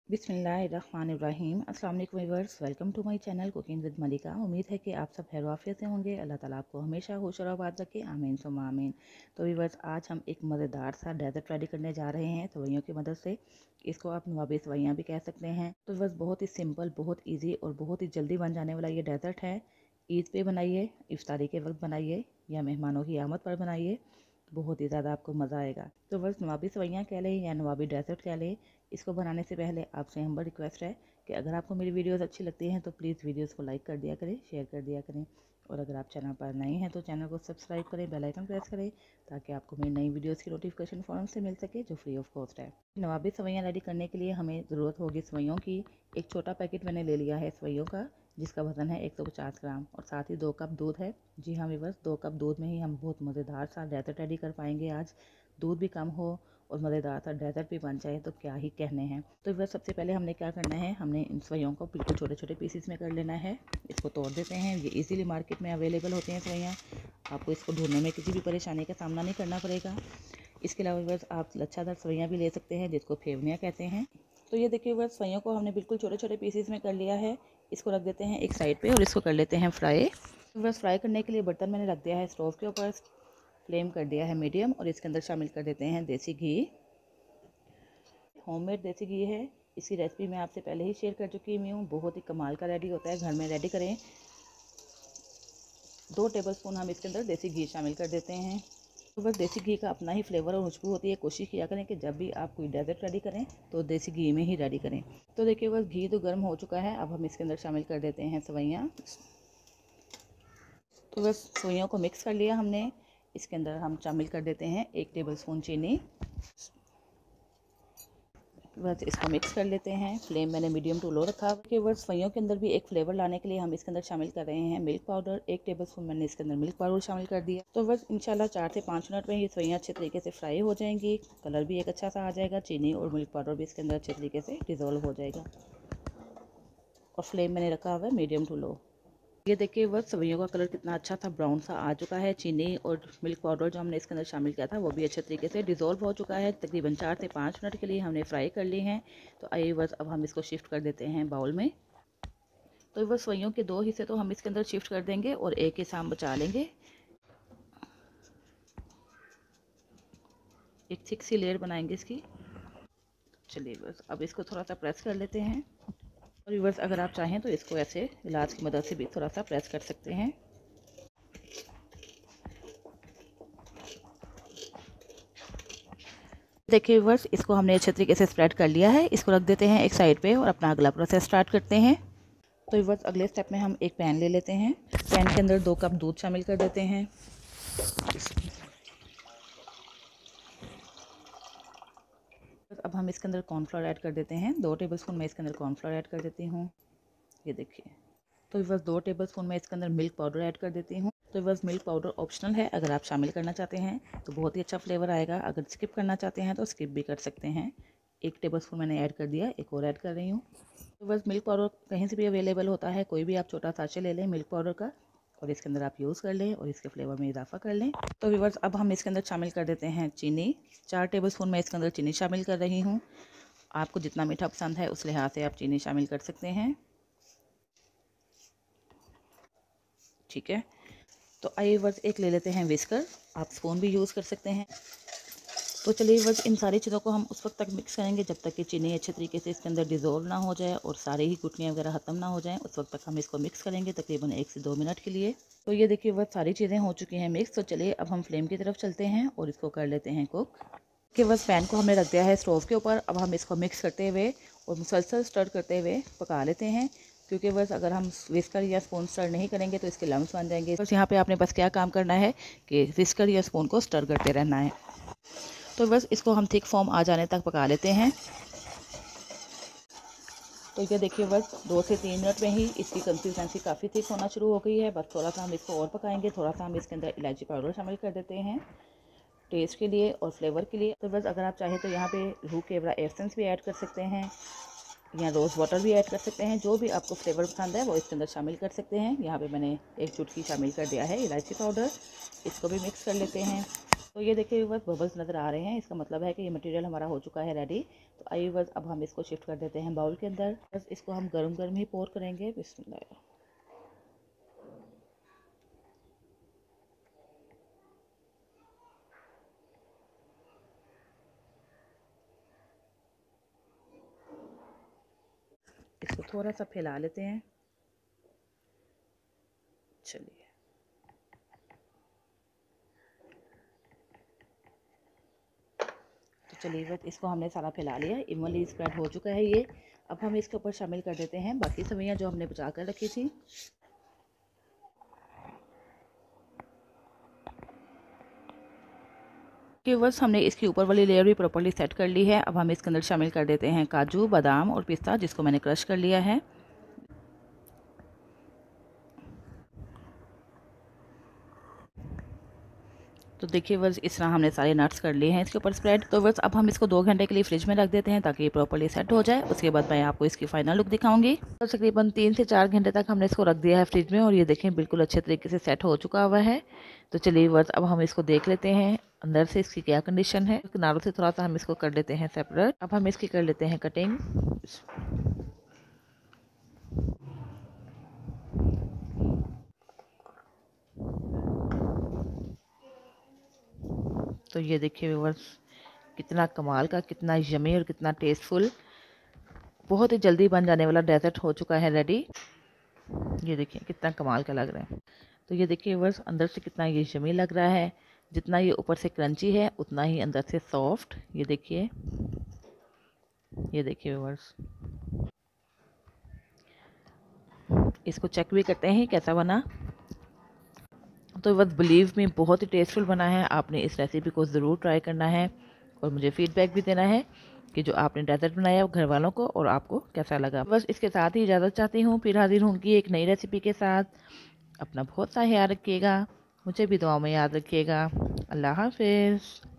बिस्मिल्लाहिर्रहमानिर्रहीम। अस्सलाम वालेकुम viewers, welcome to my channel cooking with Malika. उम्मीद है कि आप सब खैर आफियत से होंगे। अल्लाह ताला आपको हमेशा खुश और आबाद रखे, आमीन सुम्मा आमीन। तो व्यूअर्स, आज हम एक मज़ेदार सा डेजर्ट रेडी करने जा रहे हैं सवैयों की मदद से। इसको आप नवाबी सवैयाँ भी कह सकते हैं। तो व्यूअर्स, बहुत ही सिंपल, बहुत ईजी और बहुत ही जल्दी बन जाने वाला ये डेजर्ट है। ईद पे बनाइए, इफ्तारी के वक्त बनाइए या मेहमानों की आमद पर बनाइए, बहुत ही ज़्यादा आपको मज़ा आएगा। तो बस नवाबी सवैयाँ कह लें या नवाबी डेजर्ट कह लें, इसको बनाने से पहले आपसे हम्बल रिक्वेस्ट है कि अगर आपको मेरी वीडियोस अच्छी लगती हैं तो प्लीज़ वीडियोस को लाइक कर दिया करें, शेयर कर दिया करें, और अगर आप चैनल पर नए हैं तो चैनल को सब्सक्राइब करें, बेल आइकन प्रेस करें ताकि आपको मेरी नई वीडियोस की नोटिफिकेशन फ़ौरन से मिल सके, जो फ्री ऑफ कॉस्ट है। नवाबी सवैयाँ रेडी करने के लिए हमें ज़रूरत होगी सवैयों की। एक छोटा पैकेट मैंने ले लिया है सवैयों का, जिसका वज़न है 150 ग्राम, और साथ ही 2 कप दूध है। जी हाँ व्यूअर्स, 2 कप दूध में ही हम बहुत मज़ेदार सा डेजर्ट रेडी कर पाएंगे आज। दूध भी कम हो और मज़ेदार सा डेजर्ट भी बन जाए तो क्या ही कहने हैं। तो व्यूअर्स, सबसे पहले हमने क्या करना है, हमने इन सवैयों को बिल्कुल छोटे छोटे पीसीस में कर लेना है। इसको तोड़ देते हैं। ये इजीली मार्केट में अवेलेबल होते हैं सवैयाँ, आपको इसको ढूंढने में किसी भी परेशानी का सामना नहीं करना पड़ेगा। इसके अलावा व्यूअर्स, आप लच्छादार सवैयाँ भी ले सकते हैं, जिसको फेवनियाँ कहते हैं। तो ये देखिए व्यूअर्स, सवैयों को हमने बिल्कुल छोटे छोटे पीसीस में कर लिया है। इसको रख देते हैं एक साइड पे और इसको कर लेते हैं फ्राई। बस फ्राई करने के लिए बर्तन मैंने रख दिया है स्टोव के ऊपर, फ्लेम कर दिया है मीडियम, और इसके अंदर शामिल कर देते हैं देसी घी। होममेड देसी घी है। इसकी रेसिपी मैं आपसे पहले ही शेयर कर चुकी हूँ, बहुत ही कमाल का रेडी होता है, घर में रेडी करें। 2 टेबलस्पून हम इसके अंदर देसी घी शामिल कर देते हैं। तो बस देसी घी का अपना ही फ्लेवर और खुशबू होती है। कोशिश किया करें कि जब भी आप कोई डेजर्ट रेडी करें तो देसी घी में ही रेडी करें। तो देखिए बस घी तो गर्म हो चुका है, अब हम इसके अंदर शामिल कर देते हैं सवैयाँ। तो बस सवैयों को मिक्स कर लिया हमने। इसके अंदर हम शामिल कर देते हैं 1 टेबलस्पून चीनी। बस इसको मिक्स कर लेते हैं। फ्लेम मैंने मीडियम टू लो रखा है। बस सवैयों के अंदर भी एक फ्लेवर लाने के लिए हम इसके अंदर शामिल कर रहे हैं मिल्क पाउडर। 1 टेबलस्पून मैंने इसके अंदर मिल्क पाउडर शामिल कर दिया। तो बस इंशाल्लाह 4 से 5 मिनट में ये सवैयाँ अच्छे तरीके से फ्राई हो जाएंगी। कलर भी एक अच्छा सा आ जाएगा, चीनी और मिल्क पाउडर भी इसके अंदर अच्छे तरीके से डिज़ोल्व हो जाएगा। और फ्लेम मैंने रखा हुआ है मीडियम टू लो। ये देखिए बस सवैयों का कलर कितना अच्छा था, ब्राउन सा आ चुका है। चीनी और मिल्क पाउडर जो हमने इसके अंदर शामिल किया था वो भी अच्छे तरीके से डिज़ोल्व हो चुका है। तकरीबन 4 से 5 मिनट के लिए हमने फ्राई कर ली हैं। तो आइए बस अब हम इसको शिफ्ट कर देते हैं बाउल में। तो बस सवैयों के 2 हिस्से तो हम इसके अंदर शिफ्ट कर देंगे और एक हिस्सा हम बचा लेंगे। एक थिक सी लेयर बनाएंगे इसकी। चलिए बस अब इसको थोड़ा सा प्रेस कर लेते हैं। और व्यूअर्स, अगर आप चाहें तो इसको ऐसे गिलास की मदद से भी थोड़ा सा प्रेस कर सकते हैं। देखिए व्यूअर्स, इसको हमने अच्छे तरीके से स्प्रेड कर लिया है। इसको रख देते हैं एक साइड पे और अपना अगला प्रोसेस स्टार्ट करते हैं। तो व्यूअर्स, अगले स्टेप में हम एक पैन ले लेते हैं। पैन के अंदर 2 कप दूध शामिल कर देते हैं। अब हम इसके अंदर कॉर्नफ्लोर ऐड कर देते हैं। 2 टेबलस्पून मैं इसके अंदर कॉर्नफ्लोर ऐड कर देती हूँ। ये देखिए। तो बस 2 टेबलस्पून मैं इसके अंदर मिल्क पाउडर ऐड कर देती हूँ। तो बस मिल्क पाउडर ऑप्शनल है, अगर आप शामिल करना चाहते हैं तो बहुत ही अच्छा फ्लेवर आएगा। अगर स्किप करना चाहते हैं तो स्किप भी कर सकते हैं। 1 टेबलस्पून मैंने ऐड कर दिया, एक और ऐड कर रही हूँ। तो बस मिल्क पाउडर कहीं से भी अवेलेबल होता है, कोई भी आप छोटा साचे ले लें मिल्क पाउडर का और इसके अंदर आप यूज़ कर लें और इसके फ्लेवर में इजाफा कर लें। तो व्यूअर्स, अब हम इसके अंदर शामिल कर देते हैं चीनी। 4 टेबलस्पून मैं इसके अंदर चीनी शामिल कर रही हूँ। आपको जितना मीठा पसंद है उस लिहाज से आप चीनी शामिल कर सकते हैं। ठीक है। तो आइए बस एक ले लेते हैं विस्कर, आप स्पून भी यूज़ कर सकते हैं। तो चलिए बस इन सारी चीज़ों को हम उस वक्त तक मिक्स करेंगे जब तक कि चीनी अच्छे तरीके से इसके अंदर डिज़ोल्व ना हो जाए और सारे ही गुठलियाँ वगैरह ख़त्म ना हो जाएं। उस वक्त तक हम इसको मिक्स करेंगे तकरीबन 1 से 2 मिनट के लिए। तो ये देखिए बस सारी चीज़ें हो चुकी हैं मिक्स। तो चलिए अब हम फ्लेम की तरफ चलते हैं और इसको कर लेते हैं कुक। कि बस पैन को हमने रख दिया है स्टोव के ऊपर। अब हम इसको मिक्स करते हुए और मुसलसल स्टर करते हुए पका लेते हैं, क्योंकि बस अगर हम विस्कर या स्पून स्टर नहीं करेंगे तो इसके लम्स बन जाएंगे। बस यहाँ पे आपने बस क्या काम करना है कि विस्कर या स्पून को स्टर करते रहना है। तो बस इसको हम थिक फॉर्म आ जाने तक पका लेते हैं। तो ये देखिए बस 2 से 3 मिनट में ही इसकी कंसिस्टेंसी काफ़ी थिक होना शुरू हो गई है। बस थोड़ा सा हम इसको और पकाएंगे। थोड़ा सा हम इसके अंदर इलायची पाउडर शामिल कर देते हैं टेस्ट के लिए और फ्लेवर के लिए। तो बस अगर आप चाहें तो यहाँ पे रूह केवड़ा एसेंस भी ऐड कर सकते हैं या रोज़ वाटर भी ऐड कर सकते हैं। जो भी आपको फ्लेवर पसंद है वो इसके अंदर शामिल कर सकते हैं। यहाँ पे मैंने 1 चुटकी शामिल कर दिया है इलायची पाउडर। इसको भी मिक्स कर लेते हैं। तो ये देखिए व्यूअर्स बबल्स नज़र आ रहे हैं, इसका मतलब है कि ये मटेरियल हमारा हो चुका है रेडी। तो आइए व्यूअर्स अब हम इसको शिफ्ट कर देते हैं बाउल के अंदर। बस इसको हम गरम गरम ही पोर करेंगे। बिस्मिल्लाह। इसको थोड़ा सा फैला लेते हैं। चलिए, तो चलिए बस इसको हमने सारा फैला लिया, इवनली स्प्रेड हो चुका है ये। अब हम इसके ऊपर शामिल कर देते हैं बाकी सब्जियां जो हमने बचा कर रखी थी। कि बस हमने इसके ऊपर वाली लेयर भी प्रॉपर्ली सेट कर ली है। अब हम इसके अंदर शामिल कर देते हैं काजू, बादाम और पिस्ता, जिसको मैंने क्रश कर लिया है। तो देखिए बस इस तरह हमने सारे नट्स कर लिए हैं इसके ऊपर स्प्रेड। तो बस अब हम इसको 2 घंटे के लिए फ्रिज में रख देते हैं ताकि ये प्रॉपर्ली सेट हो जाए। उसके बाद मैं आपको इसकी फाइनल लुक दिखाऊंगी। तो तकरीबन 3 से 4 घंटे तक हमने इसको रख दिया है फ्रिज में और ये देखें बिल्कुल अच्छे तरीके से सेट हो चुका हुआ है। तो चलिए बस अब हम इसको देख लेते हैं अंदर से इसकी क्या कंडीशन है। किनारों से थोड़ा सा हम इसको कर लेते हैं सेपरेट। अब हम इसकी कर लेते हैं कटिंग। तो ये देखिए व्यूअर्स कितना कमाल का, कितना यमी और कितना टेस्टफुल, बहुत ही जल्दी बन जाने वाला डेजर्ट हो चुका है रेडी। ये देखिए कितना कमाल का लग रहा है। तो ये देखिए व्यूअर्स अंदर से कितना ये यमी लग रहा है। जितना ये ऊपर से क्रंची है उतना ही अंदर से सॉफ्ट। ये देखिए व्यूअर्स, इसको चेक भी करते हैं कैसा बना। तो बस बिलीव में बहुत ही टेस्टफुल बना है। आपने इस रेसिपी को ज़रूर ट्राई करना है और मुझे फीडबैक भी देना है कि जो आपने डेजर्ट बनाया वो घर वालों को और आपको कैसा लगा। बस इसके साथ ही इजाज़त चाहती हूँ, फिर हाजिर होंगी एक नई रेसिपी के साथ। अपना बहुत सा ख्याल रखिएगा, मुझे भी दुआ में याद रखिएगा। अल्लाह हाफिज़।